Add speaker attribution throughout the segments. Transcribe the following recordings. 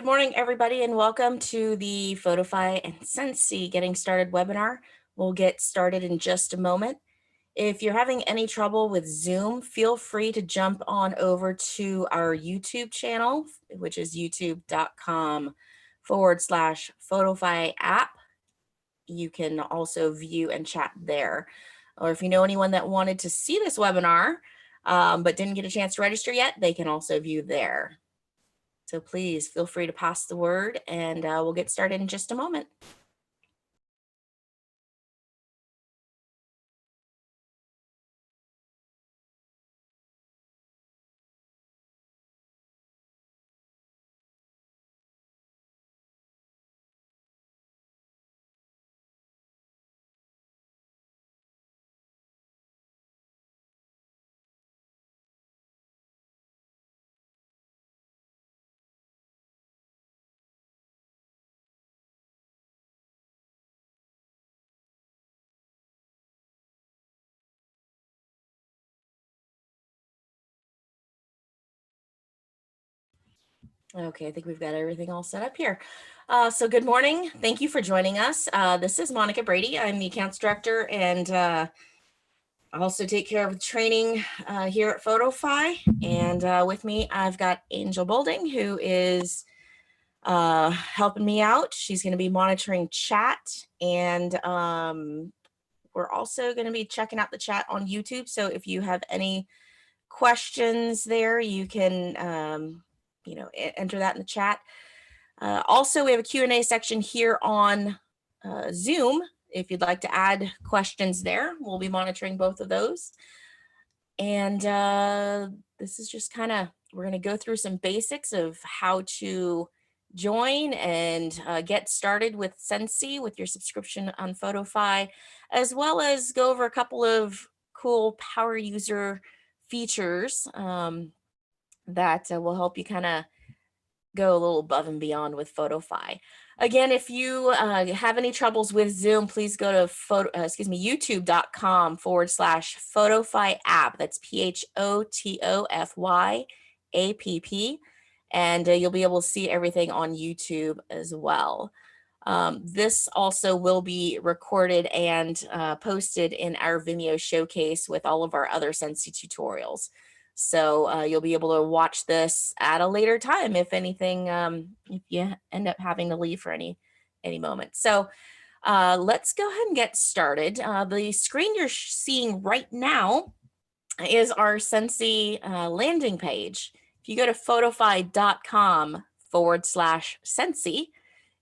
Speaker 1: Good morning, everybody, and welcome to the Photofy and Scentsy Getting Started webinar. We'll get started in just a moment. If you're having any trouble with Zoom, feel free to jump on over to our YouTube channel, which is youtube.com/Photofy app. You can also view and chat there. Or if you know anyone that wanted to see this webinar, but didn't get a chance to register yet, they can also view there. So please feel free to pass the word and we'll get started in just a moment. Okay, I think we've got everything all set up here. So good morning. Thank you for joining us. This is Monica Brady. I'm the accounts director and I also take care of the training here at Photofy. And with me, I've got Angel Bolding, who is helping me out. She's going to be monitoring chat, and we're also going to be checking out the chat on YouTube. So if you have any questions there, you can enter that in the chat. Also, we have a Q&A section here on Zoom. If you'd like to add questions there, we'll be monitoring both of those. And this is just we're going to go through some basics of how to join and get started with Scentsy with your subscription on Photofy, as well as go over a couple of cool power user features that will help you go a little above and beyond with Photofy. Again, if you have any troubles with Zoom, please go to youtube.com/Photofy app. That's PHOTOFY APP. And you'll be able to see everything on YouTube as well. This also will be recorded and posted in our Vimeo showcase with all of our other Scentsy tutorials. So you'll be able to watch this at a later time, if anything, if you end up having to leave for any moment. So let's go ahead and get started. The screen you're seeing right now is our Scentsy landing page. If you go to photofy.com/Scentsy,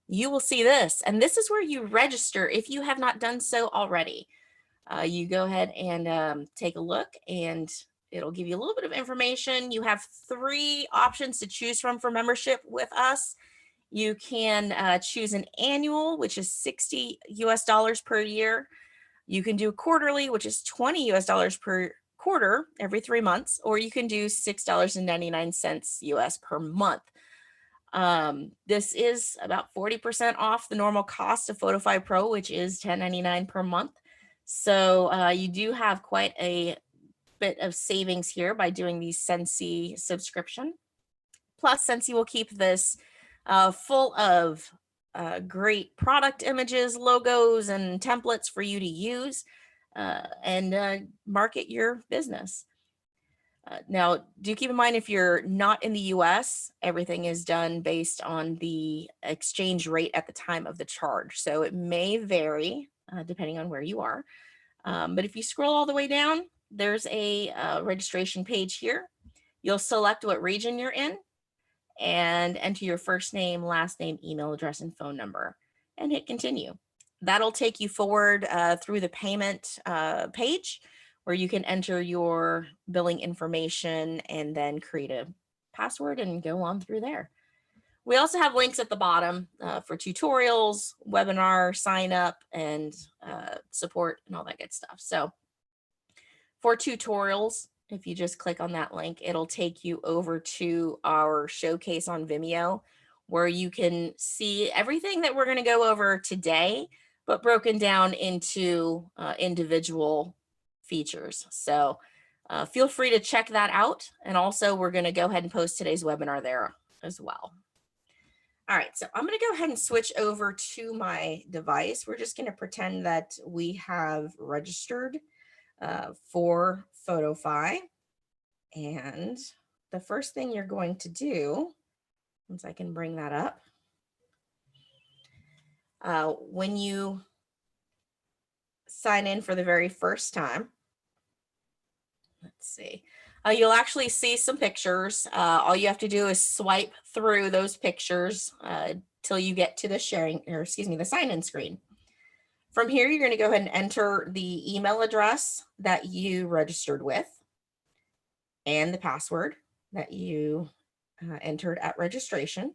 Speaker 1: you will see this, and this is where you register if you have not done so already. You go ahead and take a look, and it'll give you a little bit of information. You have 3 options to choose from for membership with us. You can choose an annual, which is $60 US per year. You can do quarterly, which is $20 US per quarter every 3 months, or you can do $6.99 US per month. This is about 40% off the normal cost of Photofy Pro, which is $10.99 per month. So you do have quite a bit of savings here by doing the Scentsy subscription. Plus, Scentsy will keep this full of great product images, logos, and templates for you to use and market your business. Now, do keep in mind, if you're not in the US, everything is done based on the exchange rate at the time of the charge. So it may vary depending on where you are. But if you scroll all the way down, there's a registration page here. You'll select what region you're in and enter your first name, last name, email address, and phone number, and hit continue. That'll take you forward through the payment page, where you can enter your billing information and then create a password and go on through there. We also have links at the bottom for tutorials, webinar, sign up, and support and all that good stuff. So for tutorials, if you just click on that link, it'll take you over to our showcase on Vimeo, where you can see everything that we're going to go over today, but broken down into individual features. So feel free to check that out. And also, we're going to go ahead and post today's webinar there as well. All right, so I'm going to go ahead and switch over to my device. We're just going to pretend that we have registered for Photofy. And the first thing you're going to do, once I can bring that up, when you sign in for the very first time, let's see, you'll actually see some pictures. All you have to do is swipe through those pictures till you get to the sharing, or excuse me, the sign-in screen. From here, you're going to go ahead and enter the email address that you registered with and the password that you entered at registration.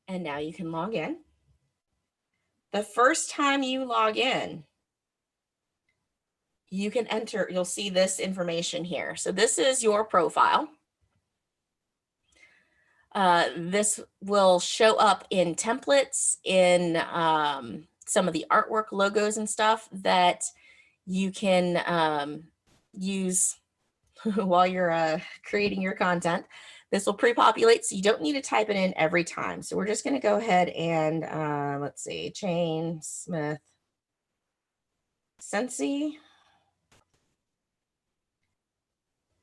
Speaker 1: And now you can log in. The first time you log in, you can enter, you'll see this information here. So this is your profile. This will show up in templates, in some of the artwork logos and stuff that you can use while you're creating your content. This will pre-populate, so you don't need to type it in every time. So we're just going to go ahead and let's see, Chain Smith Scentsy.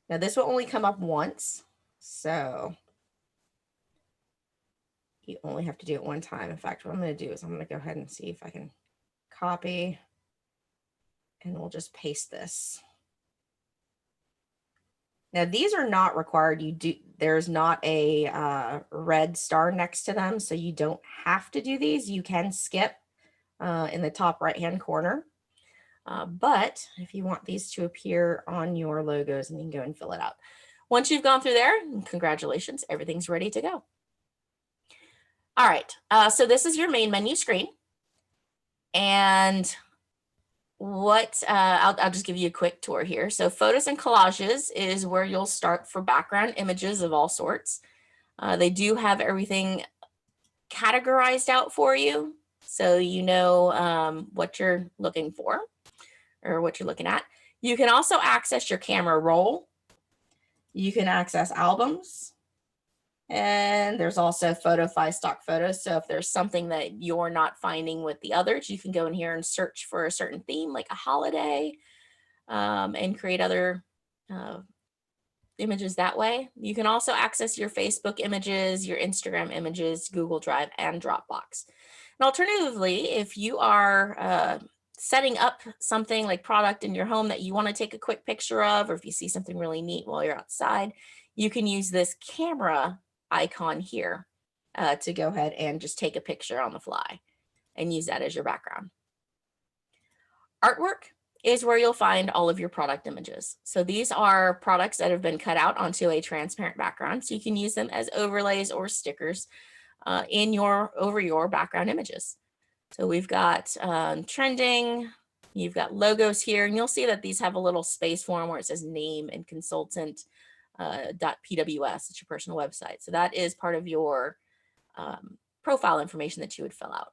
Speaker 1: Now this will only come up once, so you only have to do it one time. In fact, what I'm going to do is I'm going to go ahead and see if I can copy, and we'll just paste this. Now these are not required. There's not a red star next to them, so you don't have to do these. You can skip in the top right-hand corner. But if you want these to appear on your logos, and you can go and fill it out. Once you've gone through there, congratulations, everything's ready to go. All right, so this is your main menu screen. And what I'll just give you a quick tour here. So photos and collages is where you'll start for background images of all sorts. They do have everything categorized out for you, so you know what you're looking for or what you're looking at. You can also access your camera roll. You can access albums. And there's also Photofy stock photos. So if there's something that you're not finding with the others, you can go in here and search for a certain theme, like a holiday, and create other images that way. You can also access your Facebook images, your Instagram images, Google Drive, and Dropbox. And alternatively, if you are setting up something like product in your home that you want to take a quick picture of, or if you see something really neat while you're outside, you can use this camera icon here to go ahead and just take a picture on the fly and use that as your background. Artwork is where you'll find all of your product images. So these are products that have been cut out onto a transparent background, so you can use them as overlays or stickers over your background images. So we've got trending, you've got logos here, and you'll see that these have a little space form where it says name and consultant .pws. It's your personal website. So that is part of your profile information that you would fill out.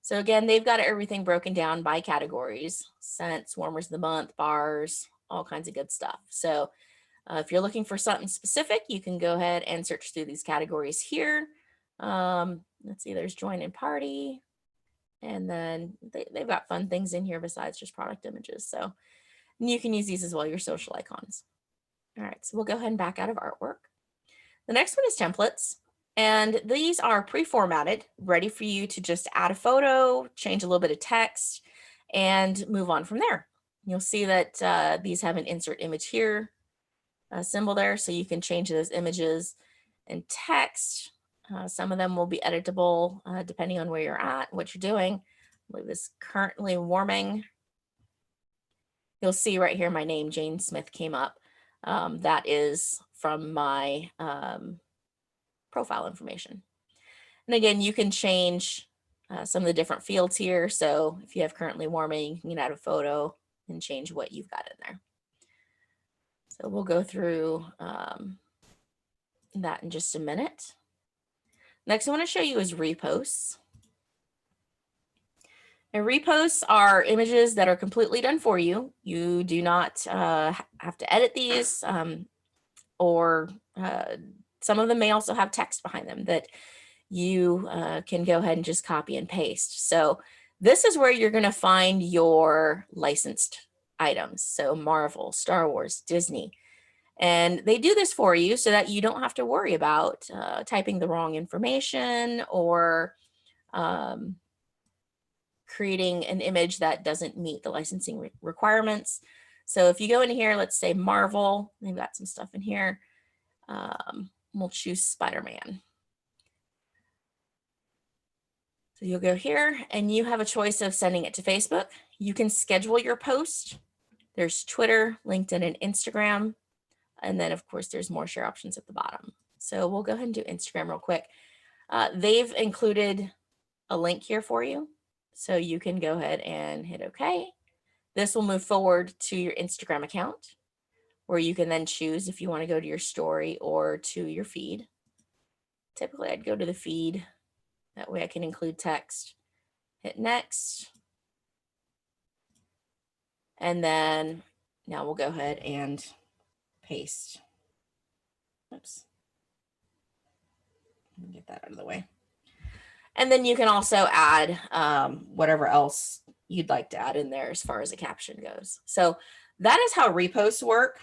Speaker 1: So again, they've got everything broken down by categories: scents, warmers of the month, bars, all kinds of good stuff. So if you're looking for something specific, you can go ahead and search through these categories here. Let's see, there's join and party. And then they've got fun things in here besides just product images. So you can use these as well, your social icons. All right, so we'll go ahead and back out of artwork. The next one is templates. And these are pre-formatted, ready for you to just add a photo, change a little bit of text, and move on from there. You'll see that these have an insert image here, a symbol there, so you can change those images and text. Some of them will be editable depending on where you're at, what you're doing. I believe this currently warming. You'll see right here my name, Jane Smith, came up. That is from my profile information. And again, you can change some of the different fields here. So if you have currently warming, you can add a photo and change what you've got in there. So we'll go through that in just a minute. Next, I want to show you is reposts. And reposts are images that are completely done for you. You do not have to edit these, or some of them may also have text behind them that you can go ahead and just copy and paste. So this is where you're going to find your licensed items. So Marvel, Star Wars, Disney. And they do this for you so that you don't have to worry about typing the wrong information or creating an image that doesn't meet the licensing requirements. So if you go in here, let's say Marvel, they've got some stuff in here. We'll choose Spider-Man. So you'll go here and you have a choice of sending it to Facebook. You can schedule your post. There's Twitter, LinkedIn, and Instagram. And then of course there's more share options at the bottom. So we'll go ahead and do Instagram real quick. They've included a link here for you. So you can go ahead and hit OK. This will move forward to your Instagram account, where you can then choose if you want to go to your story or to your feed. Typically, I'd go to the feed. That way I can include text. Hit next. And then now we'll go ahead and paste. Oops. Let me get that out of the way. And then you can also add whatever else you'd like to add in there as far as a caption goes. So that is how reposts work.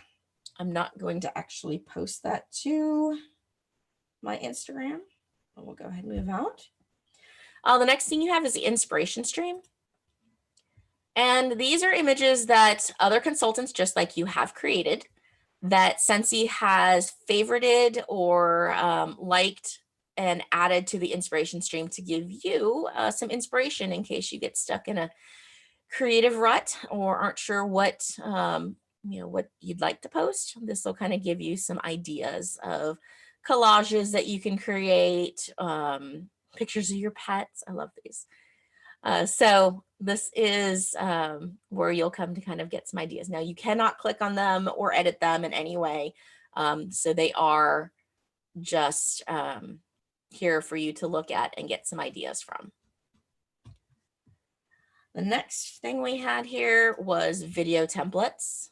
Speaker 1: I'm not going to actually post that to my Instagram. But we'll go ahead and move out. The next thing you have is the inspiration stream. And these are images that other consultants just like you have created that Scentsy has favorited or liked and added to the inspiration stream to give you some inspiration in case you get stuck in a creative rut or aren't sure what what you'd like to post. This will kind of give you some ideas of collages that you can create, pictures of your pets. I love these. So this is where you'll come to kind of get some ideas. Now you cannot click on them or edit them in any way. So they are just here for you to look at and get some ideas from. The next thing we had here was video templates.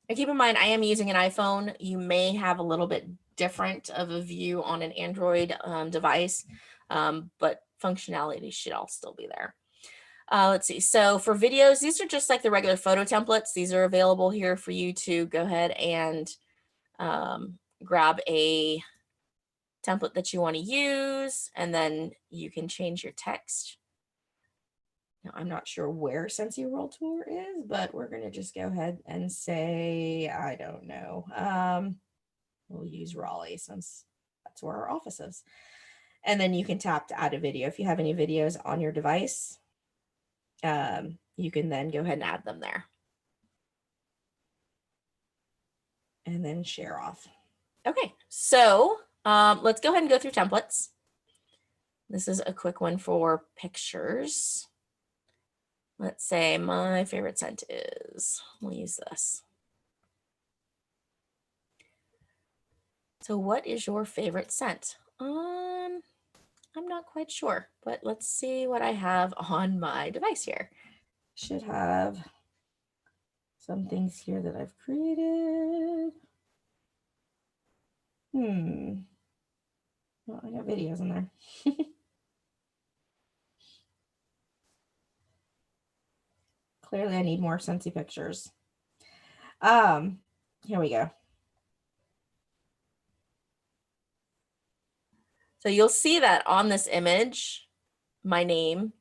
Speaker 1: And keep in mind, I am using an iPhone. You may have a little bit different of a view on an Android device, but functionality should all still be there. Let's see. So for videos, these are just like the regular photo templates. These are available here for you to go ahead and grab a template that you want to use, and then you can change your text. Now, I'm not sure where Scentsy World Tour is, but we're going to just go ahead and say, I don't know. We'll use Raleigh since that's where our office is. And then you can tap to add a video. If you have any videos on your device, you can then go ahead and add them there. And then share off. Okay, so let's go ahead and go through templates. This is a quick one for pictures. Let's say my favorite scent is, we'll use this. So what is your favorite scent? I'm not quite sure, but let's see what I have on my device here. Should have some things here that I've created. Well, I got videos in there. Clearly I need more Scentsy pictures. Here we go. So you'll see that on this image, my name,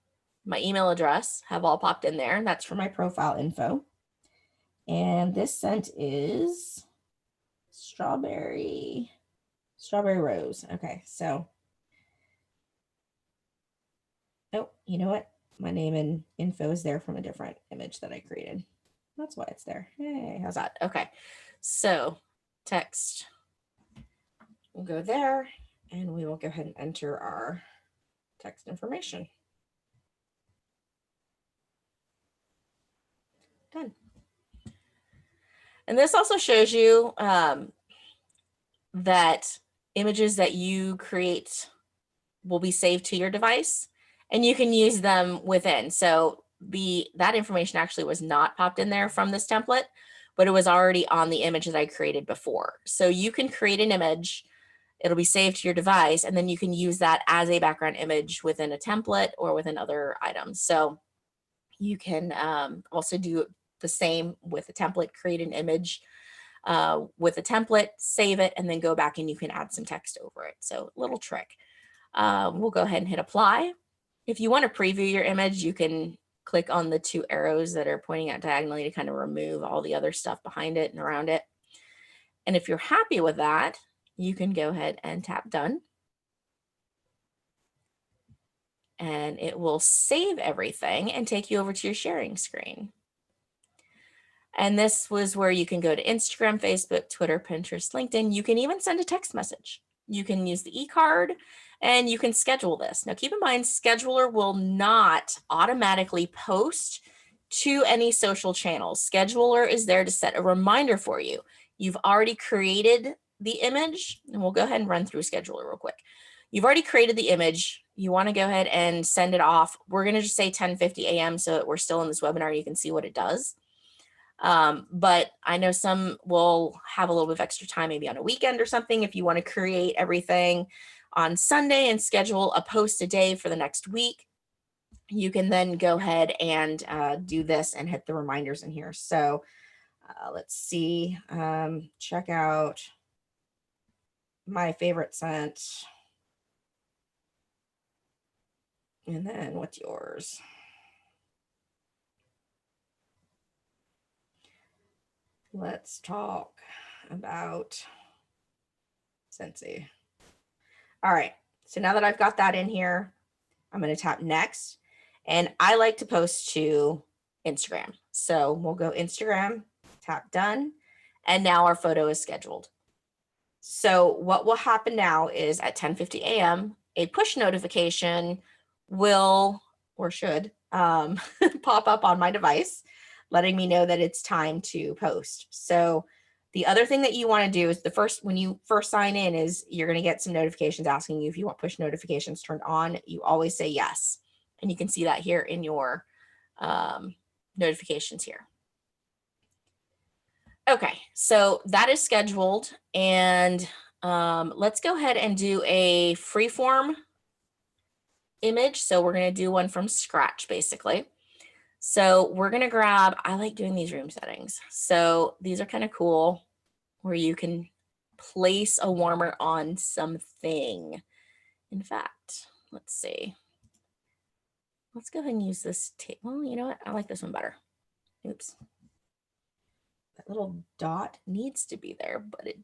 Speaker 1: my email address have all popped in there. That's for my profile info. And this scent is strawberry rose. Okay, so, oh, you know what? My name and info is there from a different image that I created. That's why it's there. Hey, how's that? Okay, so text, we'll go there and we will go ahead and enter our text information. Done. And this also shows you that images that you create will be saved to your device and you can use them within. So that information actually was not popped in there from this template, but it was already on the image that I created before. So you can create an image It'll be saved to your device, and then you can use that as a background image within a template or within other items. So you can also do the same with a template, create an image with a template, save it, and then go back and you can add some text over it. So little trick. We'll go ahead and hit apply. If you want to preview your image, you can click on the two arrows that are pointing out diagonally to kind of remove all the other stuff behind it and around it. And if you're happy with that, you can go ahead and tap done. And it will save everything and take you over to your sharing screen. And this was where you can go to Instagram, Facebook, Twitter, Pinterest, LinkedIn. You can even send a text message. You can use the e-card and you can schedule this. Now keep in mind, Scheduler will not automatically post to any social channels. Scheduler is there to set a reminder for you. You've already created the image, and we'll go ahead and run through Scheduler real quick. You've already created the image. You want to go ahead and send it off. We're going to just say 10:50 a.m. so that we're still in this webinar. You can see what it does. But I know some will have a little bit of extra time, maybe on a weekend or something. If you want to create everything on Sunday and schedule a post a day for the next week, you can then go ahead and do this and hit the reminders in here. So let's see, check out my favorite scent. And then what's yours? Let's talk about Scentsy. All right, so now that I've got that in here, I'm going to tap next. And I like to post to Instagram. So we'll go Instagram, tap done. And now our photo is scheduled. So what will happen now is at 10:50 a.m., a push notification will, or should, pop up on my device, letting me know that it's time to post. So the other thing that you want to do is when you first sign in is you're going to get some notifications asking you if you want push notifications turned on. You always say yes. And you can see that here in your notifications here. Okay, so that is scheduled, and let's go ahead and do a freeform image. So we're going to do one from scratch, basically. So we're going to grab, I like doing these room settings. So these are kind of cool where you can place a warmer on something. In fact, let's see. Let's go ahead and use this. Well, you know what? I like this one better. Oops. That little dot needs to be there, but it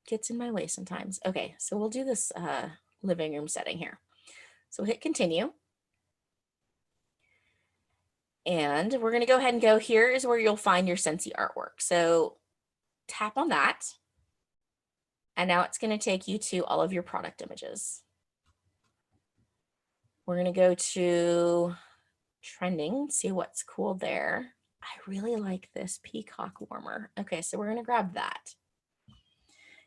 Speaker 1: gets in my way sometimes. Okay, so we'll do this living room setting here. So hit continue. And we're going to go ahead and go, here is where you'll find your Scentsy artwork. So tap on that. And now it's going to take you to all of your product images. We're going to go to trending, see what's cool there. I really like this peacock warmer. Okay, so we're going to grab that.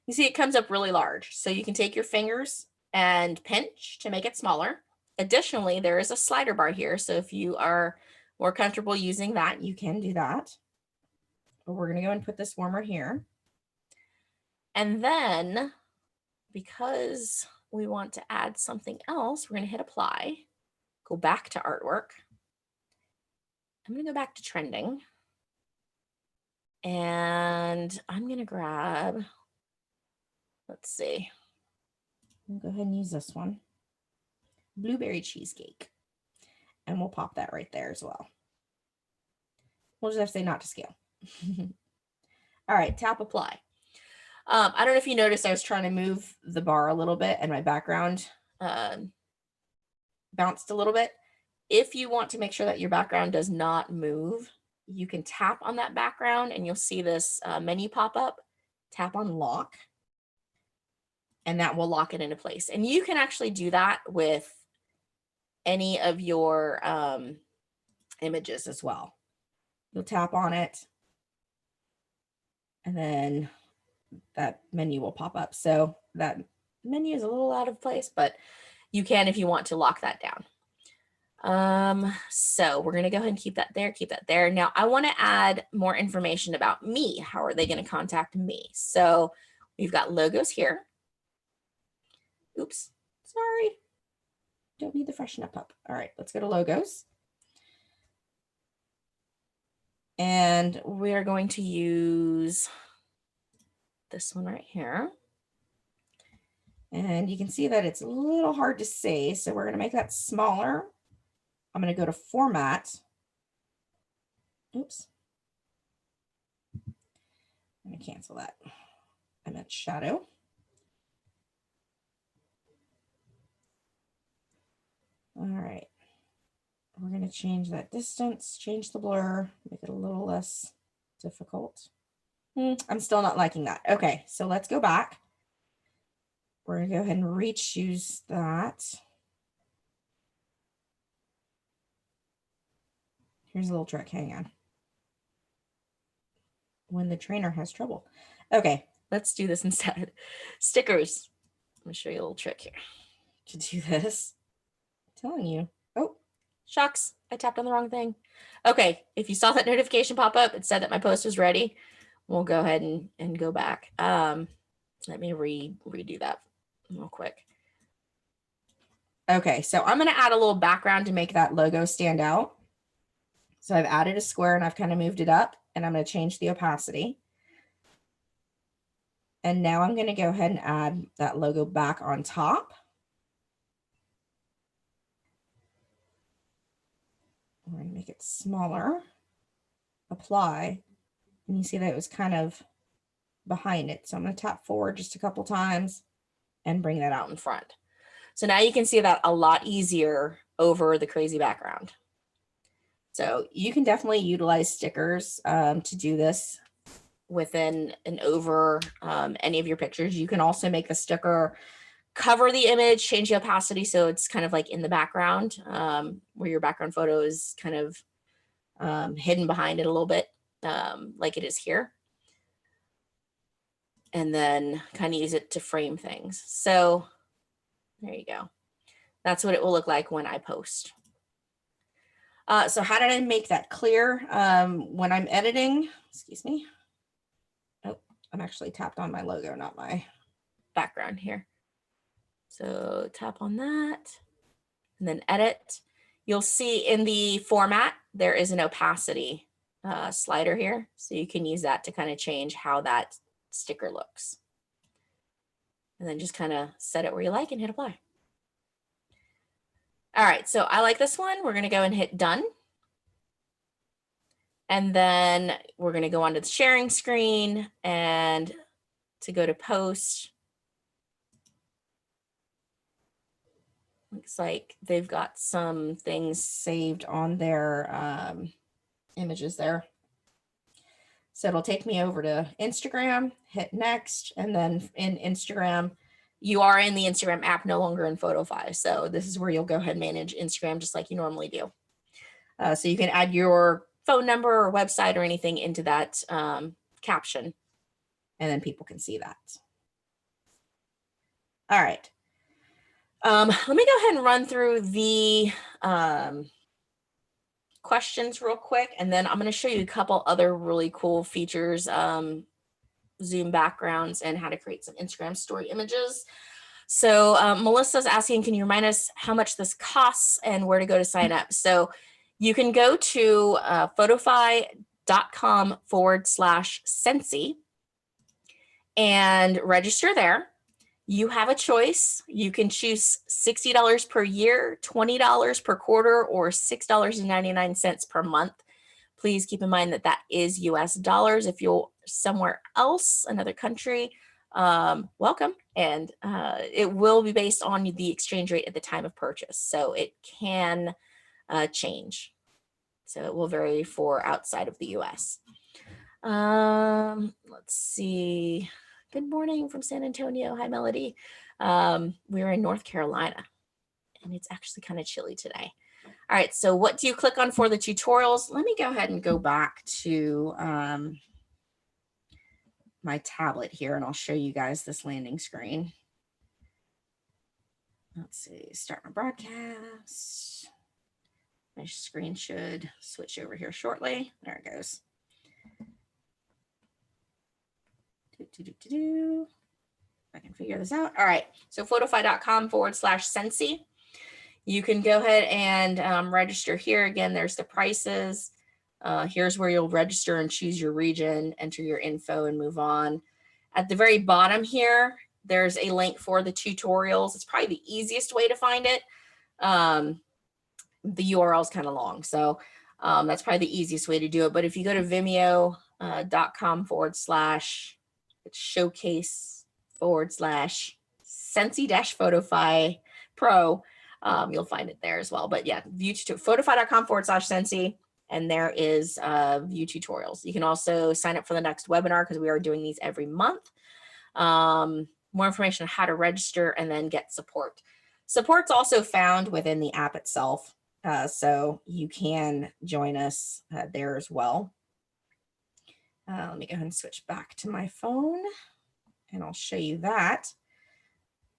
Speaker 1: You see it comes up really large. So you can take your fingers and pinch to make it smaller. Additionally, there is a slider bar here. So if you are more comfortable using that, you can do that. But we're going to go and put this warmer here. And then because we want to add something else, we're going to hit apply, go back to artwork. I'm going to go back to trending. And I'm going to grab, let's see, we'll go ahead and use this one, blueberry cheesecake. And we'll pop that right there as well. We'll just have to say not to scale. All right, tap apply. I don't know if you noticed I was trying to move the bar a little bit and my background bounced a little bit. If you want to make sure that your background does not move, you can tap on that background and you'll see this menu pop up. Tap on lock and that will lock it into place. And you can actually do that with any of your images as well. You'll tap on it and then that menu will pop up. So that menu is a little out of place, but you can if you want to lock that down. So we're going to go ahead and keep that there. Now I want to add more information about me. How are they going to contact me? So we've got logos here. Oops, sorry. Don't need the freshen up. All right, let's go to logos. And we're going to use this one right here. And you can see that it's a little hard to see. So we're going to make that smaller. I'm going to go to format. Oops. I'm going to cancel that. I meant shadow. All right. We're going to change that distance, change the blur, make it a little less difficult. I'm still not liking that. Okay, so let's go back. We're going to go ahead and re-choose that. Here's a little trick. Hang on. When the trainer has trouble. Okay, let's do this instead. Stickers. I'm going to show you a little trick here to do this. I'm telling you. Oh, shucks. I tapped on the wrong thing. Okay, if you saw that notification pop up, it said that my post was ready. We'll go ahead and go back. Let me redo that real quick. Okay, so I'm going to add a little background to make that logo stand out. So I've added a square and I've kind of moved it up, and I'm going to change the opacity. And now I'm going to go ahead and add that logo back on top. We're going to make it smaller, apply, and you see that it was kind of behind it. So I'm going to tap forward just a couple times and bring that out in front. So now you can see that a lot easier over the crazy background. So you can definitely utilize stickers to do this within and over any of your pictures. You can also make the sticker cover the image, change the opacity so it's kind of like in the background where your background photo is kind of hidden behind it a little bit like it is here. And then kind of use it to frame things. So there you go. That's what it will look like when I post. So how did I make that clear? When I'm editing, excuse me. Oh, I'm actually tapped on my logo, not my background here. So tap on that and then edit. You'll see in the format, there is an opacity slider here. So you can use that to kind of change how that sticker looks. And then just kind of set it where you like and hit apply. All right, so I like this one. We're going to go and hit done. And then we're going to go onto the sharing screen and to go to post. Looks like they've got some things saved on their images there. So it'll take me over to Instagram, hit next, and then in Instagram, you are in the Instagram app, no longer in Photofy. So this is where you'll go ahead and manage Instagram just like you normally do. So you can add your phone number or website or anything into that caption, and then people can see that. All right. Let me go ahead and run through the questions real quick, and then I'm going to show you a couple other really cool features, Zoom backgrounds, and how to create some Instagram story images. So Melissa's asking, can you remind us how much this costs and where to go to sign up? So you can go to photofy.com/Scentsy and register there. You have a choice. You can choose $60 per year, $20 per quarter, or $6.99 per month. Please keep in mind that that is US dollars. If you're somewhere else, another country, welcome. And it will be based on the exchange rate at the time of purchase. So it can change. So it will vary for outside of the US. Let's see. Good morning from San Antonio. Hi, Melody. We're in North Carolina, and it's actually kind of chilly today. All right, so what do you click on for the tutorials? Let me go ahead and go back to my tablet here, and I'll show you guys this landing screen. Let's see, start my broadcast. My screen should switch over here shortly. There it goes. I can figure this out. All right. So photofy.com/Scentsy. You can go ahead and register here. Again, there's the prices. Here's where you'll register and choose your region, enter your info, and move on. At the very bottom here, there's a link for the tutorials. It's probably the easiest way to find it. The URL is kind of long, so that's probably the easiest way to do it. But if you go to vimeo.com/showcase/Scentsy-Photofy Pro, you'll find it there as well. But yeah, view photofy.com/Scentsy, and there is view tutorials. You can also sign up for the next webinar because we are doing these every month. More information on how to register and then get support. Support's also found within the app itself, so you can join us there as well. Let me go ahead and switch back to my phone and I'll show you that.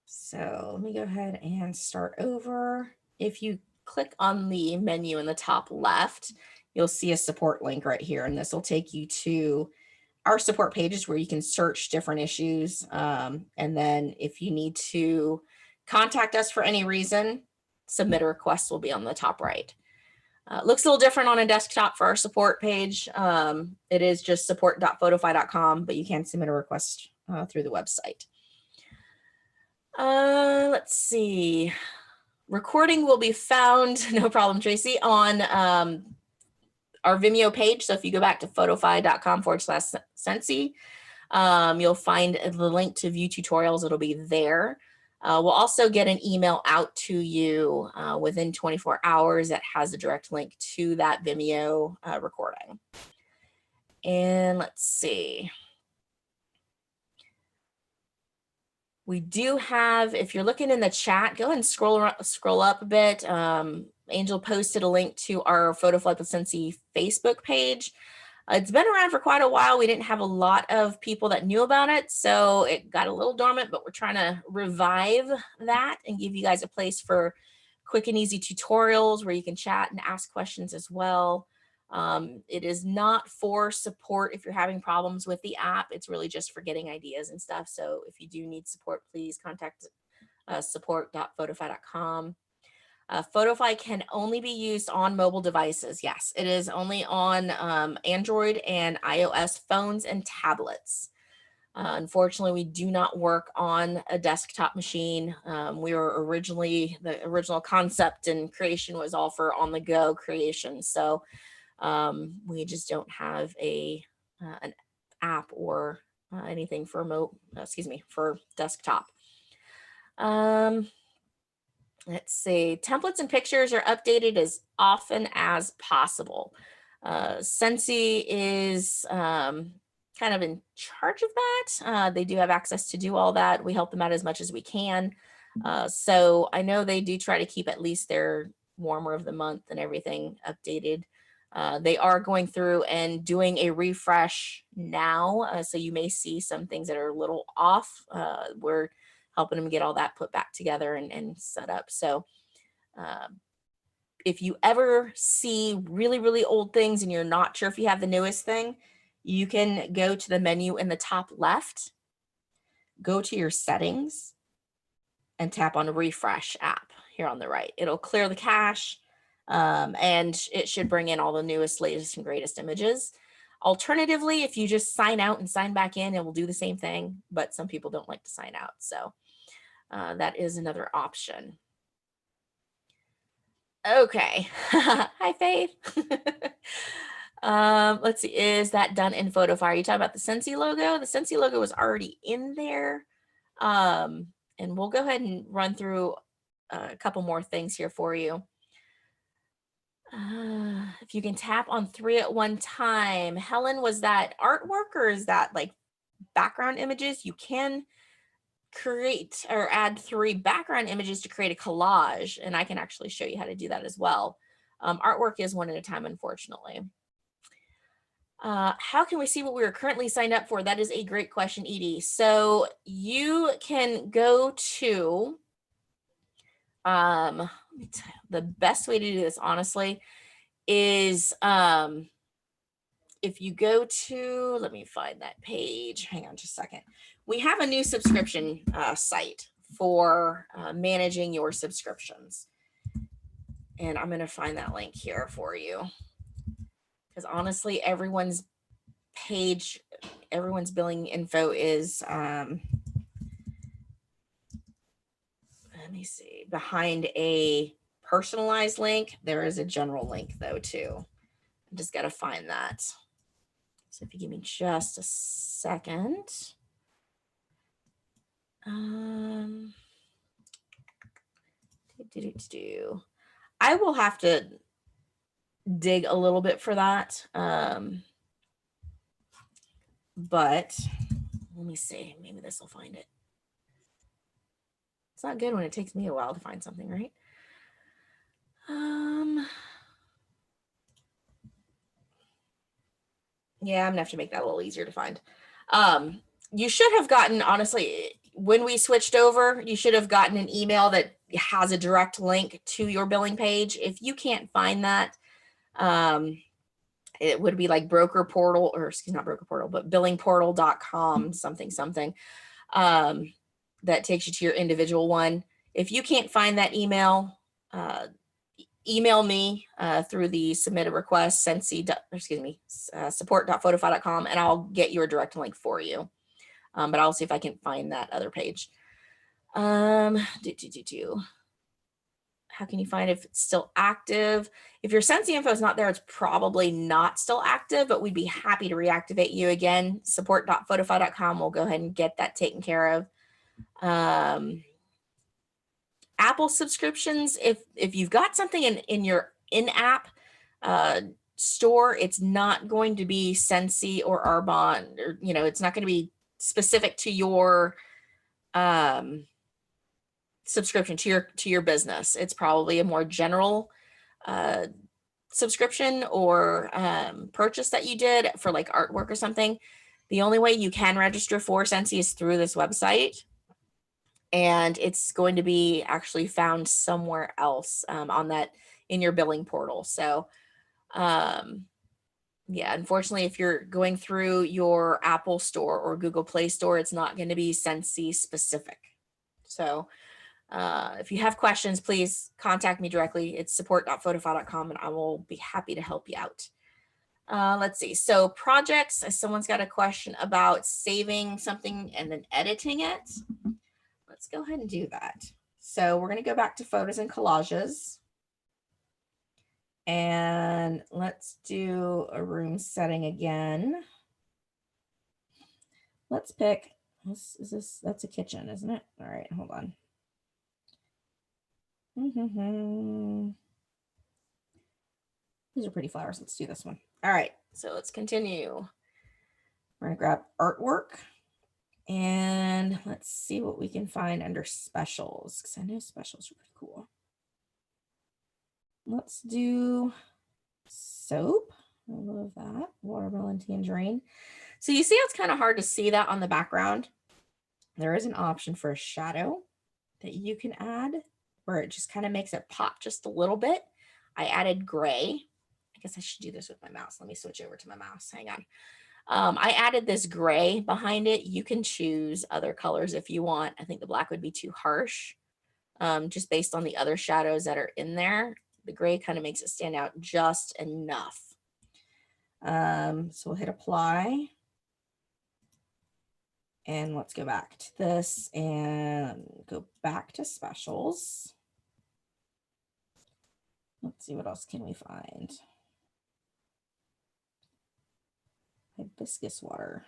Speaker 1: So let me go ahead and start over. If you click on the menu in the top left, you'll see a support link right here, and this will take you to our support pages where you can search different issues. And then if you need to contact us for any reason, submit a request will be on the top right. Looks a little different on a desktop for our support page. It is just support.photofy.com, but you can submit a request through the website. Let's see. Recording will be found, no problem, Tracy, on our Vimeo page. So if you go back to photofy.com/Scentsy, you'll find the link to view tutorials. It'll be there. We'll also get an email out to you within 24 hours that has a direct link to that Vimeo recording. And let's see. We do have, if you're looking in the chat, go ahead and scroll up a bit. Angel posted a link to our Photofy with Scentsy Facebook page. It's been around for quite a while. We didn't have a lot of people that knew about it, so it got a little dormant, but we're trying to revive that and give you guys a place for quick and easy tutorials where you can chat and ask questions as well. It is not for support if you're having problems with the app. It's really just for getting ideas and stuff. So if you do need support, please contact support.photofy.com. Photofy can only be used on mobile devices. Yes, it is only on Android and iOS phones and tablets. Unfortunately, we do not work on a desktop machine. We were originally, the original concept and creation was all for on-the-go creation. So we just don't have an app or anything for for desktop. Let's see, templates and pictures are updated as often as possible. Scentsy is kind of in charge of that. They do have access to do all that. We help them out as much as we can. So I know they do try to keep at least their warmer of the month and everything updated. They are going through and doing a refresh now. So you may see some things that are a little off. We're helping them get all that put back together and set up. So if you ever see really, really old things and you're not sure if you have the newest thing, you can go to the menu in the top left, go to your settings, and tap on refresh app here on the right. It'll clear the cache, and it should bring in all the newest, latest, and greatest images. Alternatively, if you just sign out and sign back in, it will do the same thing, but some people don't like to sign out. So that is another option. Okay. Hi, Faith. Let's see, is that done in Photofy? Are you talking about the Scentsy logo? The Scentsy logo was already in there. And we'll go ahead and run through a couple more things here for you. If you can tap on 3 at one time. Helen, was that artwork or is that like background images? You can create or add 3 background images to create a collage, and I can actually show you how to do that as well. Artwork is 1 at a time, unfortunately. How can we see what we are currently signed up for? That is a great question, Edie. So you can go to, the best way to do this, honestly, is if you go to, let me find that page. Hang on just a second. We have a new subscription site for managing your subscriptions. And I'm going to find that link here for you. Because honestly, everyone's page, everyone's billing info is, let me see, behind a personalized link. There is a general link though too. I just got to find that. So if you give me just a second. I will have to dig a little bit for that. But let me see, maybe this will find it. It's not good when it takes me a while to find something, right? Yeah, I'm gonna have to make that a little easier to find. You should have gotten, honestly, when we switched over, you should have gotten an email that has a direct link to your billing page. If you can't find that, it would be like broker portal, or excuse me, not broker portal, but billingportal.com, something, that takes you to your individual one. If you can't find that email, email me through the submit a request, Scentsy, support.photofy.com, and I'll get your direct link for you. But I'll see if I can find that other page. How can you find if it's still active? If your Scentsy info is not there, it's probably not still active, but we'd be happy to reactivate you again. Support.photofy.com. We'll go ahead and get that taken care of. Apple subscriptions, if you've got something in your in-app store, it's not going to be Scentsy or Arbonne, or it's not going to be specific to your subscription to your business. It's probably a more general subscription or purchase that you did for like artwork or something. The only way you can register for Scentsy is through this website. And it's going to be actually found somewhere else on that in your billing portal. So yeah, unfortunately, if you're going through your Apple store or Google Play store, it's not going to be Scentsy specific. So if you have questions, please contact me directly. It's support.photofy.com and I will be happy to help you out. Let's see. So projects, someone's got a question about saving something and then editing it. Let's go ahead and do that. So we're going to go back to photos and collages. And let's do a room setting again. Let's pick, that's a kitchen, isn't it? All right, hold on. These are pretty flowers. Let's do this one. All right, so let's continue. We're going to grab artwork. And let's see what we can find under specials, because I know specials are pretty cool. Let's do soap. I love that. Watermelon tangerine. So you see how it's kind of hard to see that on the background? There is an option for a shadow that you can add where it just kind of makes it pop just a little bit. I added gray. I guess I should do this with my mouse. Let me switch over to my mouse. Hang on. I added this gray behind it. You can choose other colors if you want. I think the black would be too harsh, just based on the other shadows that are in there. The gray kind of makes it stand out just enough. So we'll hit apply. And let's go back to this and go back to specials. Let's see, what else can we find? Hibiscus water.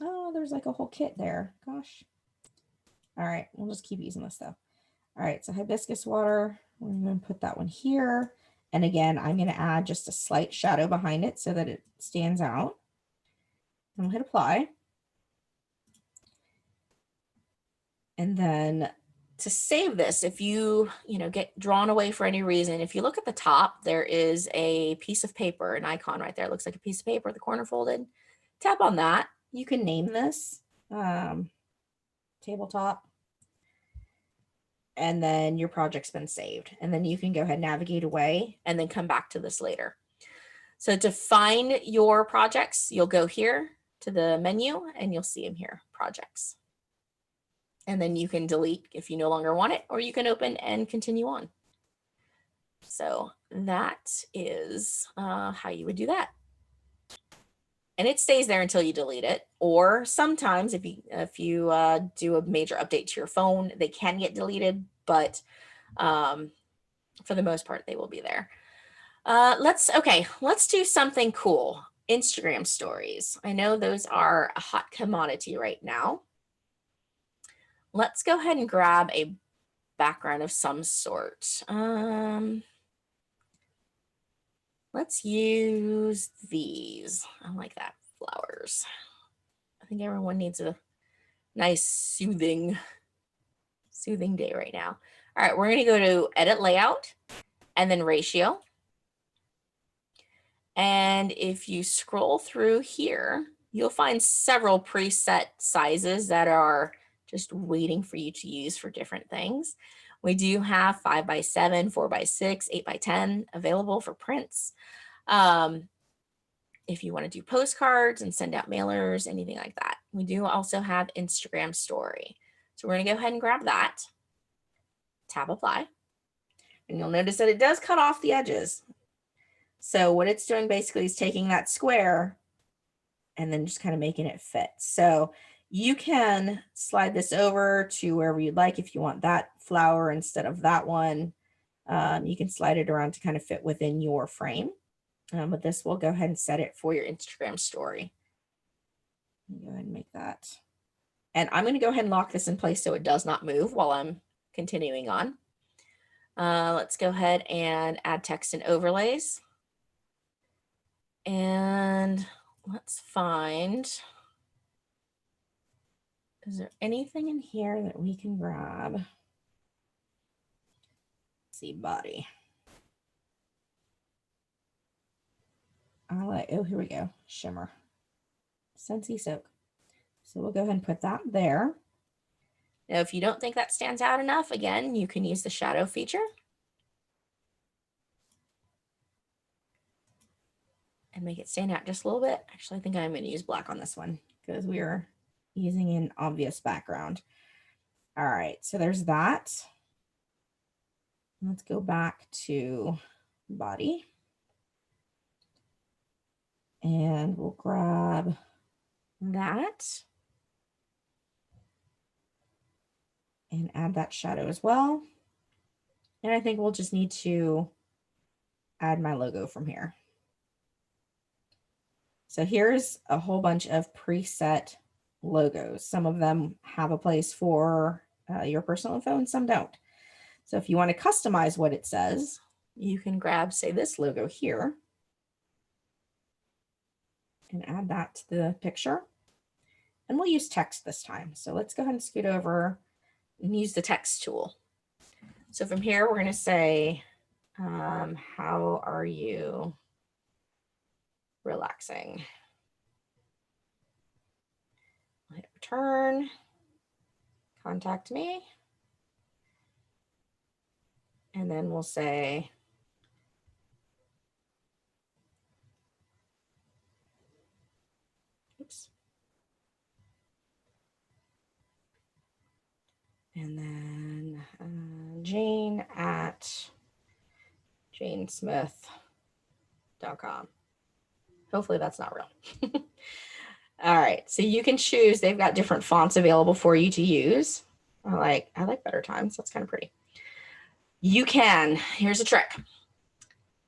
Speaker 1: Oh, there's like a whole kit there. Gosh. All right, we'll just keep using this stuff. All right, so hibiscus water, we're going to put that one here. And again, I'm going to add just a slight shadow behind it so that it stands out. And we'll hit apply. And then to save this, if you get drawn away for any reason, if you look at the top, there is a piece of paper, an icon right there. It looks like a piece of paper at the corner folded. Tap on that. You can name this tabletop. And then your project's been saved. And then you can go ahead and navigate away and then come back to this later. So to find your projects, you'll go here to the menu and you'll see them here, projects. And then you can delete if you no longer want it, or you can open and continue on. So that is how you would do that. And it stays there until you delete it. Or sometimes if you do a major update to your phone, they can get deleted, but for the most part, they will be there. Let's do something cool. Instagram stories. I know those are a hot commodity right now. Let's go ahead and grab a background of some sort. Let's use these. I like that, flowers. I think everyone needs a nice soothing day right now. All right, we're gonna go to edit layout and then ratio. And if you scroll through here, you'll find several preset sizes that are just waiting for you to use for different things. We do have 5x7, 4x6, 8x10 available for prints. If you want to do postcards and send out mailers, anything like that. We do also have Instagram story. So we're going to go ahead and grab that, tab apply, and you'll notice that it does cut off the edges. So what it's doing basically is taking that square and then just kind of making it fit. So you can slide this over to wherever you'd like. If you want that flower instead of that one, you can slide it around to kind of fit within your frame. But this will go ahead and set it for your Instagram story. Go ahead and make that. And I'm going to go ahead and lock this in place so it does not move while I'm continuing on. Let's go ahead and add text and overlays. And let's find, is there anything in here that we can grab? Let's see, body. Oh, here we go, shimmer. Scentsy soak. So we'll go ahead and put that there. Now, if you don't think that stands out enough, again, you can use the shadow feature. And make it stand out just a little bit. Actually, I think I'm going to use black on this one because we are using an obvious background. All right, so there's that. Let's go back to body. And we'll grab that. And add that shadow as well. And I think we'll just need to add my logo from here. So here's a whole bunch of preset logos. Some of them have a place for your personal phone, some don't. So if you want to customize what it says, you can grab, say, this logo here and add that to the picture. And we'll use text this time. So let's go ahead and scoot over and use the text tool. So from here, we're going to say, how are you relaxing? Hit return, contact me, and then we'll say, oops. And then Jane at janesmith.com. Hopefully that's not real. All right, so you can choose. They've got different fonts available for you to use. I like Better Times. That's kind of pretty. You can, here's a trick.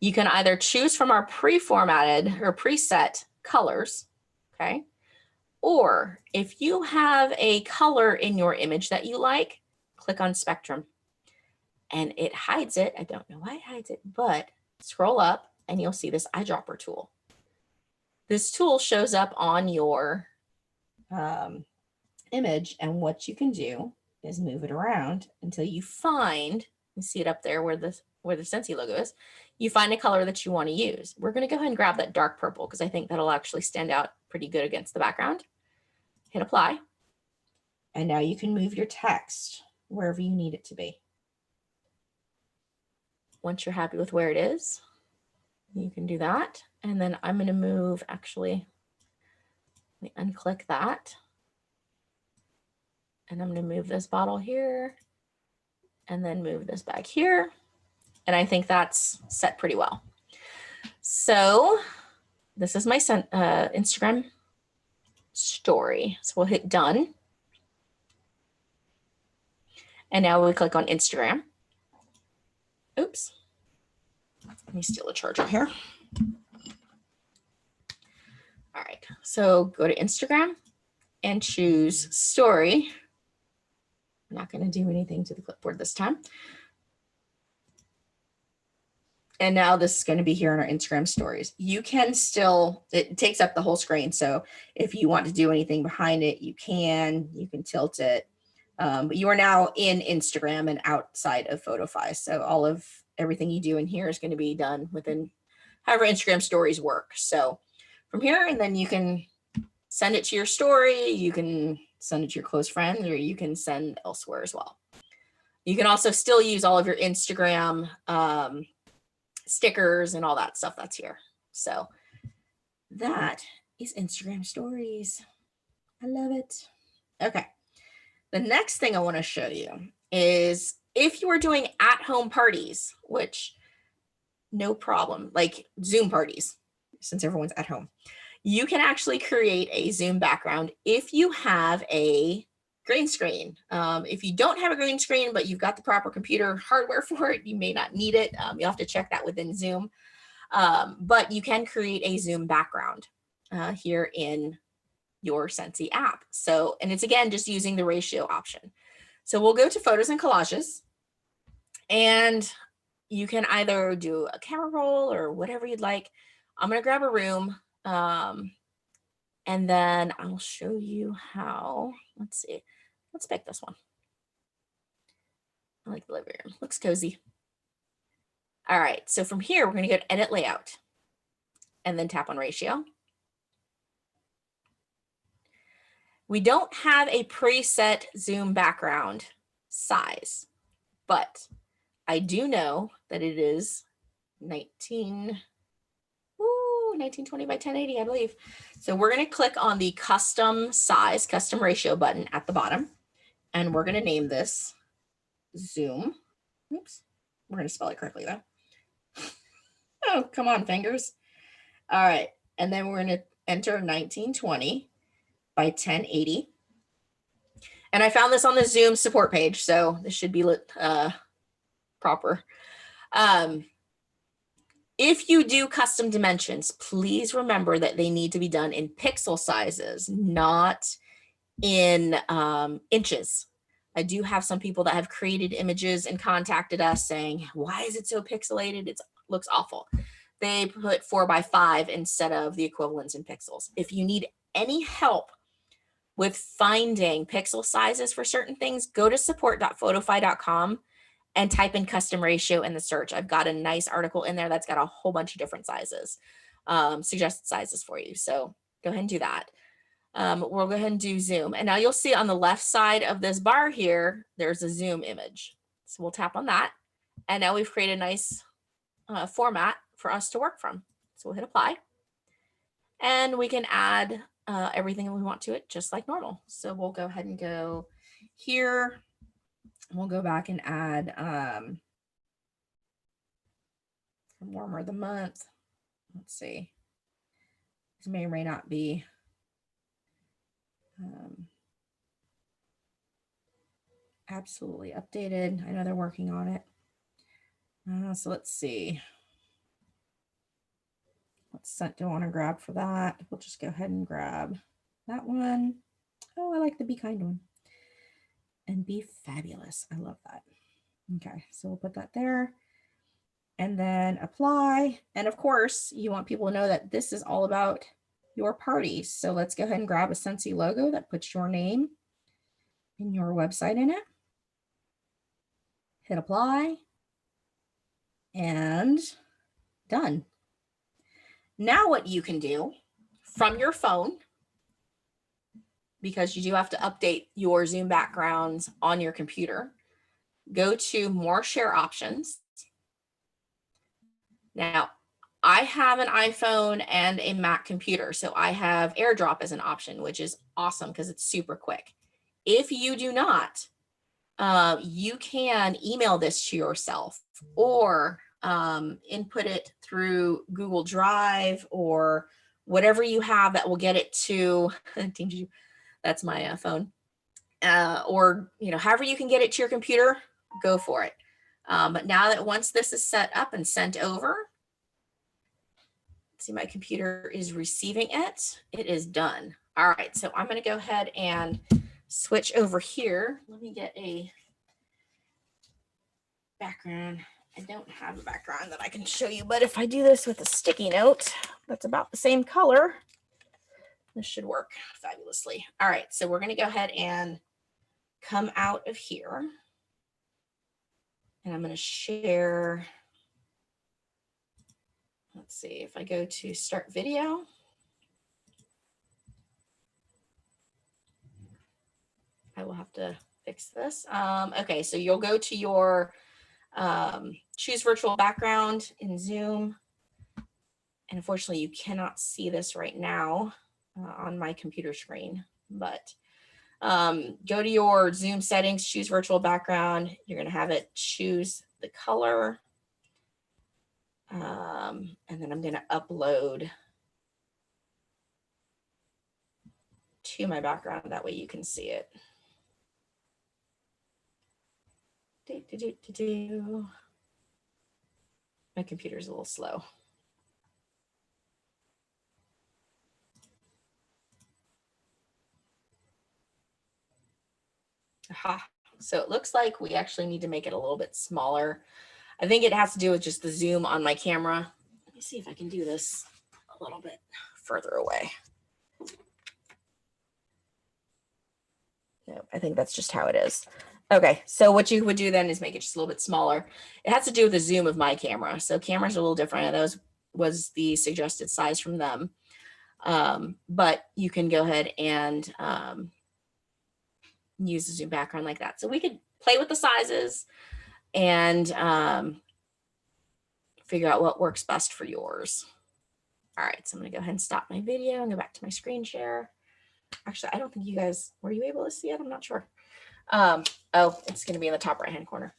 Speaker 1: You can either choose from our pre-formatted or preset colors, okay? Or if you have a color in your image that you like, click on spectrum and it hides it. I don't know why it hides it, but scroll up and you'll see this eyedropper tool. This tool shows up on your image, and what you can do is move it around until you find, you see it up there where the Scentsy logo is, you find a color that you want to use. We're going to go ahead and grab that dark purple because I think that'll actually stand out pretty good against the background. Hit apply. And now you can move your text wherever you need it to be. Once you're happy with where it is, you can do that. And then I'm going to move, actually, let me unclick that. And I'm going to move this bottle here and then move this back here. And I think that's set pretty well. So this is my Instagram story. So we'll hit done. And now we click on Instagram. Oops. Let me steal the charger here. All right, so go to Instagram and choose story. I'm not going to do anything to the clipboard this time. And now this is going to be here in our Instagram stories. You can still, it takes up the whole screen. So if you want to do anything behind it, you can tilt it. But you are now in Instagram and outside of Photofy. So all of everything you do in here is going to be done within however Instagram stories work. So from here, and then you can send it to your story, you can send it to your close friends, or you can send elsewhere as well. You can also still use all of your Instagram stickers and all that stuff that's here. So that is Instagram stories. I love it. Okay. The next thing I want to show you is if you are doing at-home parties, which no problem, like Zoom parties, since everyone's at home, you can actually create a Zoom background if you have a green screen. If you don't have a green screen, but you've got the proper computer hardware for it, you may not need it. You'll have to check that within Zoom. But you can create a Zoom background here in your Scentsy app. So, and it's again, just using the ratio option. So we'll go to photos and collages, and you can either do a camera roll or whatever you'd like. I'm going to grab a room. And then I'll show you how. Let's see. Let's pick this one. I like the living room. Looks cozy. All right. So from here, we're going to go to edit layout and then tap on ratio. We don't have a preset Zoom background size, but I do know that it is 1920 by 1080, I believe. So we're going to click on the custom size, custom ratio button at the bottom, and we're going to name this Zoom. Oops, we're going to spell it correctly though. Oh, come on, fingers. All right, and then we're going to enter 1920 by 1080. And I found this on the Zoom support page, so this should be proper. If you do custom dimensions, please remember that they need to be done in pixel sizes, not in inches. I do have some people that have created images and contacted us saying, why is it so pixelated? It looks awful. They put 4:5 instead of the equivalents in pixels. If you need any help with finding pixel sizes for certain things, go to support.photofy.com and type in custom ratio in the search. I've got a nice article in there that's got a whole bunch of different sizes, suggested sizes for you. So go ahead and do that. We'll go ahead and do Zoom. And now you'll see on the left side of this bar here, there's a Zoom image. So we'll tap on that. And now we've created a nice format for us to work from. So we'll hit apply. And we can add everything that we want to it just like normal. So we'll go ahead and go here. We'll go back and add warmer of the month. Let's see. This may or may not be absolutely updated. I know they're working on it. So let's see. What scent do I want to grab for that? We'll just go ahead and grab that one. Oh, I like the Be Kind one. And Be Fabulous. I love that. Okay, so we'll put that there and then apply. And of course, you want people to know that this is all about your party. So let's go ahead and grab a Scentsy logo that puts your name and your website in it. Hit apply and done. Now what you can do from your phone, because you do have to update your Zoom backgrounds on your computer, go to more share options. Now, I have an iPhone and a Mac computer, so I have AirDrop as an option, which is awesome because it's super quick. If you do not, you can email this to yourself or input it through Google Drive or whatever you have that will get it to, that's my phone, or however you can get it to your computer, go for it. But now that once this is set up and sent over, see my computer is receiving it. It is done. All right, so I'm going to go ahead and switch over here. Let me get a background. I don't have a background that I can show you, but if I do this with a sticky note that's about the same color, this should work fabulously. All right, so we're going to go ahead and come out of here. And I'm going to share. Let's see if I go to start video. I will have to fix this. Okay, so you'll go to your choose virtual background in Zoom. And unfortunately, you cannot see this right now on my computer screen, but go to your Zoom settings, choose virtual background. You're going to have it choose the color. And then I'm going to upload to my background. That way you can see it. My computer's a little slow. Aha. So it looks like we actually need to make it a little bit smaller. I think it has to do with just the zoom on my camera. Let me see if I can do this a little bit further away. No, I think that's just how it is. Okay, so what you would do then is make it just a little bit smaller. It has to do with the zoom of my camera. So cameras are a little different. And that was the suggested size from them. But you can go ahead and use the zoom background like that. So we could play with the sizes and figure out what works best for yours. All right, so I'm gonna go ahead and stop my video and go back to my screen share. Actually, I don't think you guys, were you able to see it? I'm not sure. Oh, it's gonna be in the top right-hand corner.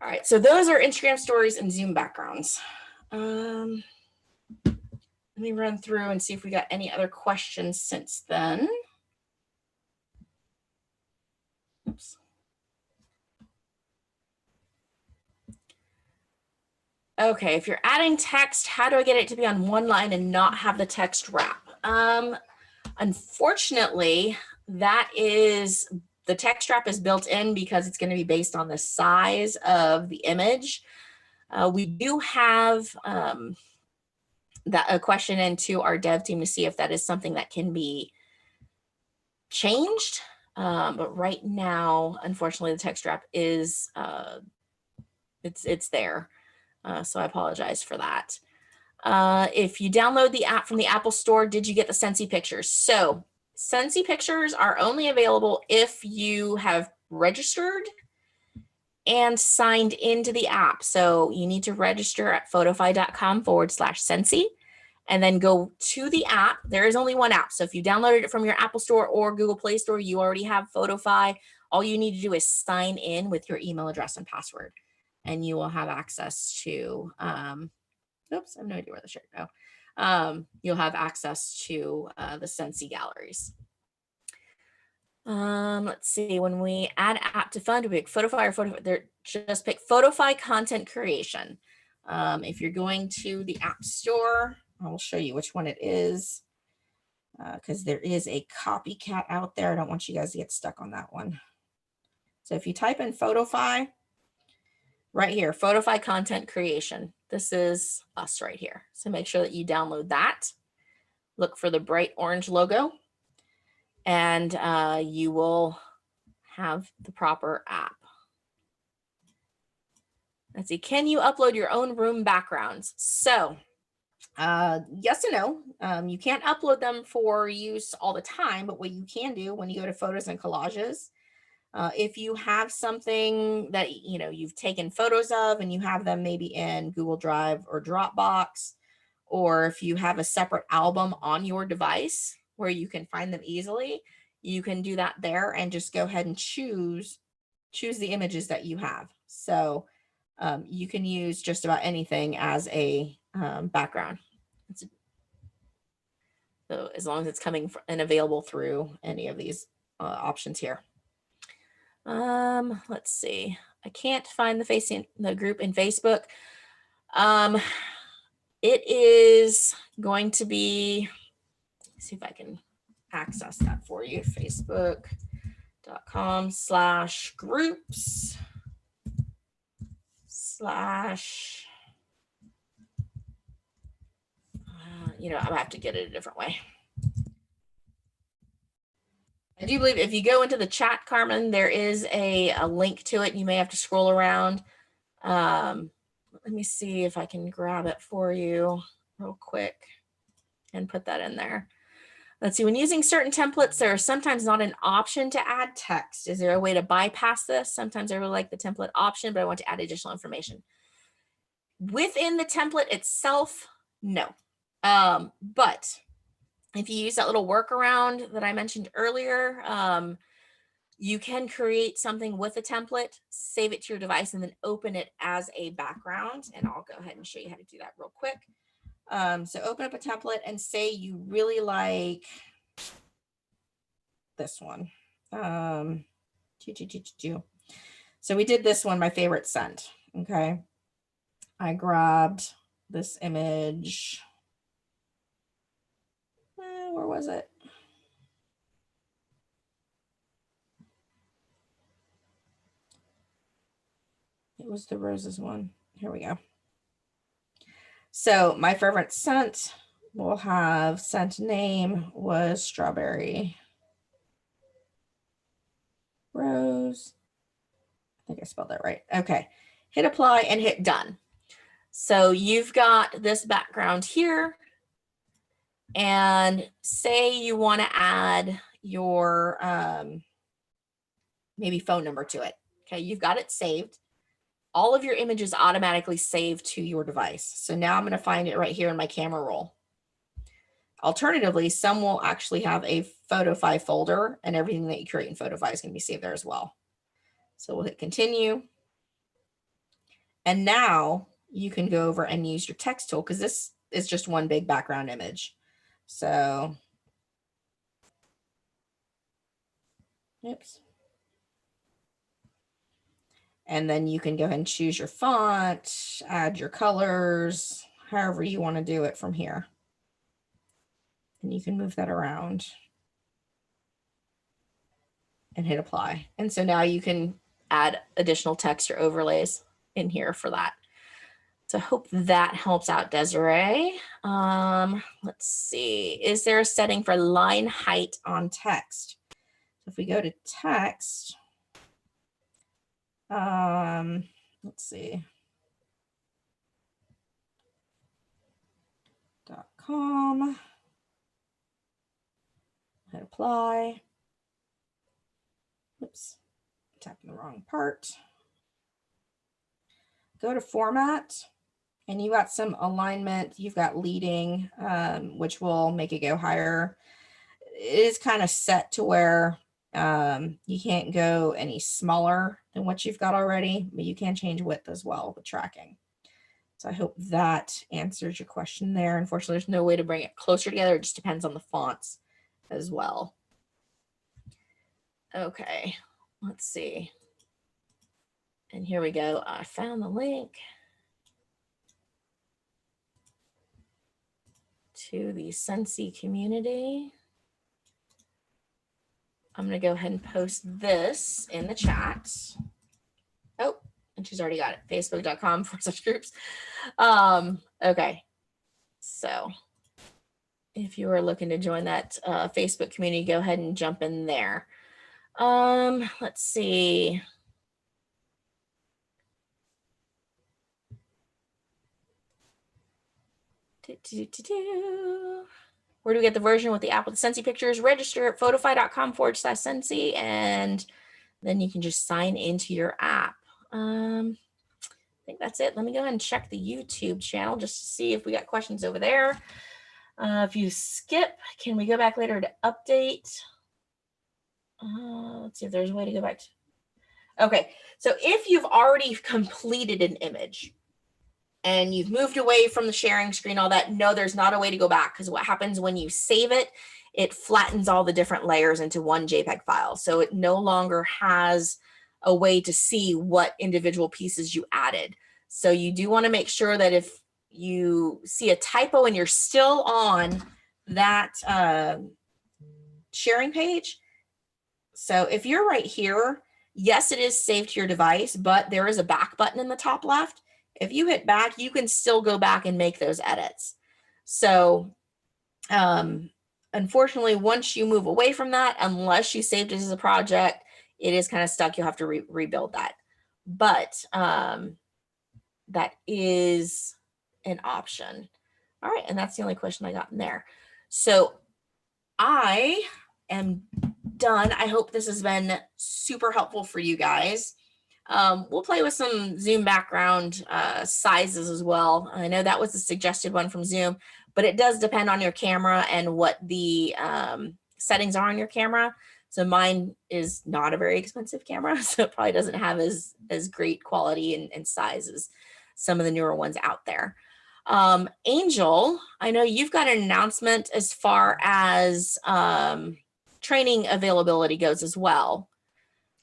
Speaker 1: All right, so those are Instagram stories and Zoom backgrounds. Let me run through and see if we got any other questions since then. Oops. Okay, if you're adding text, how do I get it to be on one line and not have the text wrap? Unfortunately, the text wrap is built in because it's going to be based on the size of the image. We do have a question into our dev team to see if that is something that can be changed. But right now, unfortunately, the text wrap is it's there. So I apologize for that. If you download the app from the Apple Store, did you get the Scentsy pictures? So Scentsy pictures are only available if you have registered and signed into the app. So you need to register at photofy.com/Scentsy and then go to the app. There is only one app. So if you downloaded it from your Apple Store or Google Play Store, you already have Photofy. All you need to do is sign in with your email address and password, and you will have access to, oops, I have no idea where the shirt go. You'll have access to the Scentsy galleries. Let's see, when we add app to fund, do we pick Photofy or Photofy? Just pick Photofy content creation. If you're going to the App Store, I'll show you which one it is because there is a copycat out there. I don't want you guys to get stuck on that one. So if you type in Photofy, right here, Photofy content creation. This is us right here. So make sure that you download that. Look for the bright orange logo and you will have the proper app. Let's see, can you upload your own room backgrounds? So yes and no. You can't upload them for use all the time, but what you can do when you go to photos and collages, If you have something that you've taken photos of and you have them maybe in Google Drive or Dropbox, or if you have a separate album on your device where you can find them easily, you can do that there and just go ahead and choose the images that you have. So you can use just about anything as a background. So as long as it's coming and available through any of these options here. Let's see. I can't find the group in Facebook. It is going to be, let's see if I can access that for you. Facebook.com/groups/ I have to get it a different way. I do believe if you go into the chat, Carmen, there is a link to it. You may have to scroll around. Let me see if I can grab it for you real quick and put that in there. Let's see, when using certain templates, there is sometimes not an option to add text. Is there a way to bypass this? Sometimes I really like the template option, but I want to add additional information. Within the template itself, no. But if you use that little workaround that I mentioned earlier, you can create something with a template, save it to your device, and then open it as a background. And I'll go ahead and show you how to do that real quick. So open up a template and say you really like this one. So we did this one, my favorite scent. Okay. I grabbed this image. Where was it? It was the roses one. Here we go. So my favorite scent will have scent name was strawberry rose. I think I spelled that right. Okay. Hit apply and hit done. So you've got this background here. And say you want to add your maybe phone number to it. Okay, you've got it saved. All of your images automatically save to your device. So now I'm going to find it right here in my camera roll. Alternatively, some will actually have a Photofy folder, and everything that you create in Photofy is going to be saved there as well. So we'll hit continue. And now you can go over and use your text tool, because this is just one big background image. So, oops. And then you can go ahead and choose your font, add your colors, however you want to do it from here. And you can move that around and hit apply. And so now you can add additional text or overlays in here for that. So I hope that helps out, Desiree. Let's see. Is there a setting for line height on text? So if we go to text, let's see. .com. Hit apply. Oops, tapping the wrong part. Go to format, and you got some alignment. You've got leading, which will make it go higher. It is kind of set to where you can't go any smaller than what you've got already, but you can change width as well with tracking. So I hope that answers your question there. Unfortunately, there's no way to bring it closer together. It just depends on the fonts as well. Okay, let's see. And here we go. I found the link to the Scentsy community. I'm going to go ahead and post this in the chat. Oh, and she's already got it. Facebook.com/groups. Okay. So if you are looking to join that Facebook community, go ahead and jump in there. Let's see. Where do we get the version with the app with the Scentsy pictures? Register at photofy.com/Scentsy, and Then you can just sign into your app. I think that's it. Let me go ahead and check the YouTube channel just to see if we got questions over there. If you skip, can we go back later to update? Let's see if there's a way to go back to. Okay, so if you've already completed an image and you've moved away from the sharing screen, all that, no, there's not a way to go back, because what happens when you save it, it flattens all the different layers into one JPEG file. So it no longer has a way to see what individual pieces you added. So you do want to make sure that if you see a typo and you're still on that sharing page, so if you're right here, yes, it is saved to your device, but there is a back button in the top left. If you hit back, you can still go back and make those edits. So unfortunately, once you move away from that, unless you saved it as a project, it is kind of stuck. You'll have to rebuild that. But that is an option. All right, and that's the only question I got in there. So I am done. I hope this has been super helpful for you guys. We'll play with some Zoom background sizes as well. I know that was the suggested one from Zoom, but it does depend on your camera and what the settings are on your camera. So mine is not a very expensive camera, so it probably doesn't have as great quality and size as some of the newer ones out there. Angel, I know you've got an announcement as far as training availability goes as well.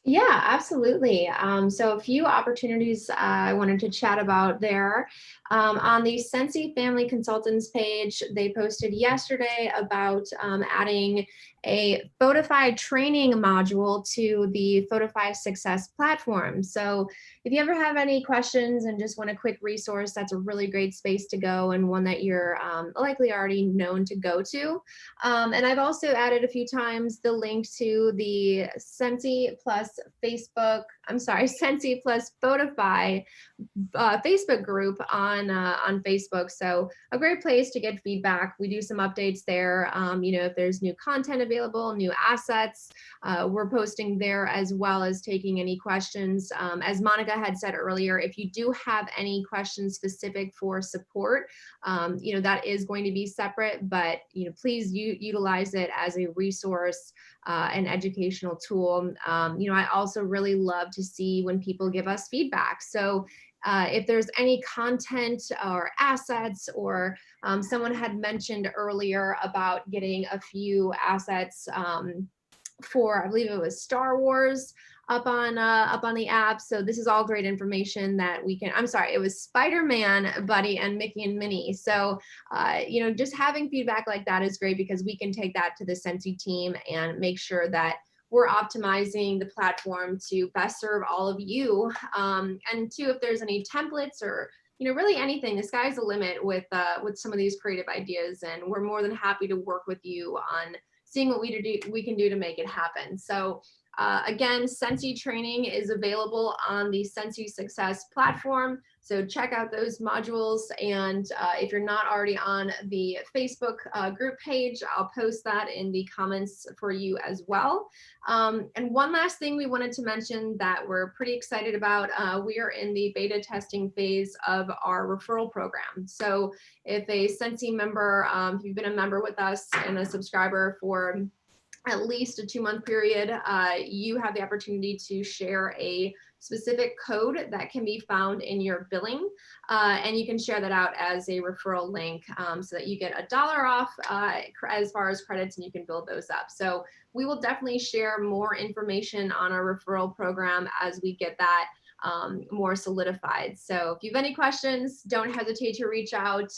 Speaker 2: Yeah, absolutely. So a few opportunities I wanted to chat about there. On the Scentsy Family Consultants page, they posted yesterday about adding a Photofy training module to the Photofy Success platform. So if you ever have any questions and just want a quick resource, that's a really great space to go, and one that you're likely already known to go to. And I've also added a few times the link to the Scentsy plus Scentsy plus Photofy Facebook group on Facebook. So a great place to get feedback. We do some updates there. If there's new content available, new assets, we're posting there, as well as taking any questions. As Monica had said earlier, if you do have any questions specific for support, that is going to be separate, but please utilize it as a resource, an educational tool. I also really love to see when people give us feedback. So if there's any content or assets, or someone had mentioned earlier about getting a few assets for, I believe it was Star Wars, up on the app. So this is all great information that we can, it was Spider-Man, Buddy, and Mickey and Minnie. So, just having feedback like that is great, because we can take that to the Scentsy team and make sure that we're optimizing the platform to best serve all of you. And two, if there's any templates or really anything, the sky's the limit with some of these creative ideas, and we're more than happy to work with you on seeing what we can do to make it happen. So again, Scentsy training is available on the Scentsy Success platform. So check out those modules. And if you're not already on the Facebook group page, I'll post that in the comments for you as well. And one last thing we wanted to mention that we're pretty excited about, we are in the beta testing phase of our referral program. So if a Scentsy member, if you've been a member with us and a subscriber for at least a 2-month period, you have the opportunity to share a specific code that can be found in your billing, and you can share that out as a referral link, so that you get $1 off as far as credits, and you can build those up. So we will definitely share more information on our referral program as we get that more solidified. So if you have any questions, don't hesitate to reach out.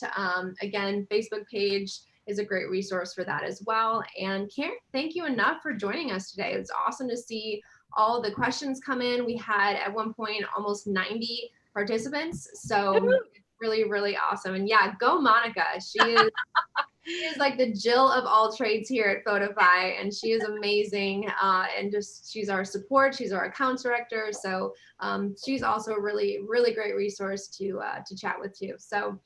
Speaker 2: Again, Facebook page is a great resource for that as well. And Karen, thank you enough for joining us today. It's awesome to see all the questions come in. We had at one point almost 90 participants. So really, really awesome. And yeah, go Monica. She is like the Jill of all trades here at Photofy, and she is amazing. And just, she's our support. She's our accounts director. So she's also a really, really great resource to chat with too. So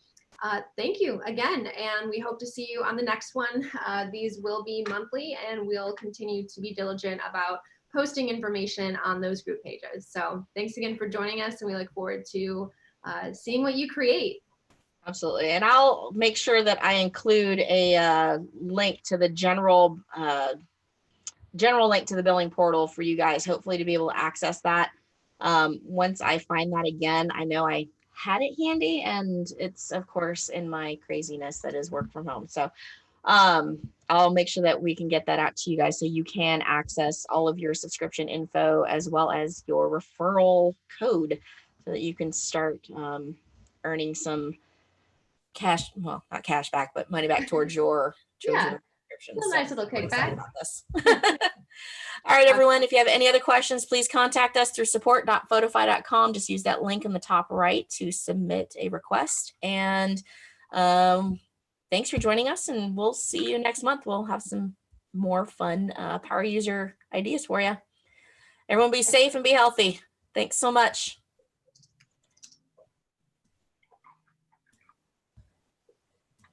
Speaker 2: thank you again, and we hope to see you on the next one. These will be monthly, and we'll continue to be diligent about posting information on those group pages. So thanks again for joining us, and we look forward to seeing what you create.
Speaker 1: Absolutely. And I'll make sure that I include a link to the general link to the billing portal for you guys, hopefully to be able to access that. Once I find that again, I know I had it handy, and it's of course in my craziness that is work from home. So I'll make sure that we can get that out to you guys so you can access all of your subscription info as well as your referral code so that you can start earning some cash, well, not cash back, but money back towards your
Speaker 2: Yeah,
Speaker 1: subscriptions.
Speaker 2: a nice little kickback.
Speaker 1: About this. All right, everyone, if you have any other questions, please contact us through support.photofy.com. Just use that link in the top right to submit a request. And thanks for joining us, and we'll see you next month. We'll have some more fun power user ideas for you. Everyone be safe and be healthy. Thanks so much.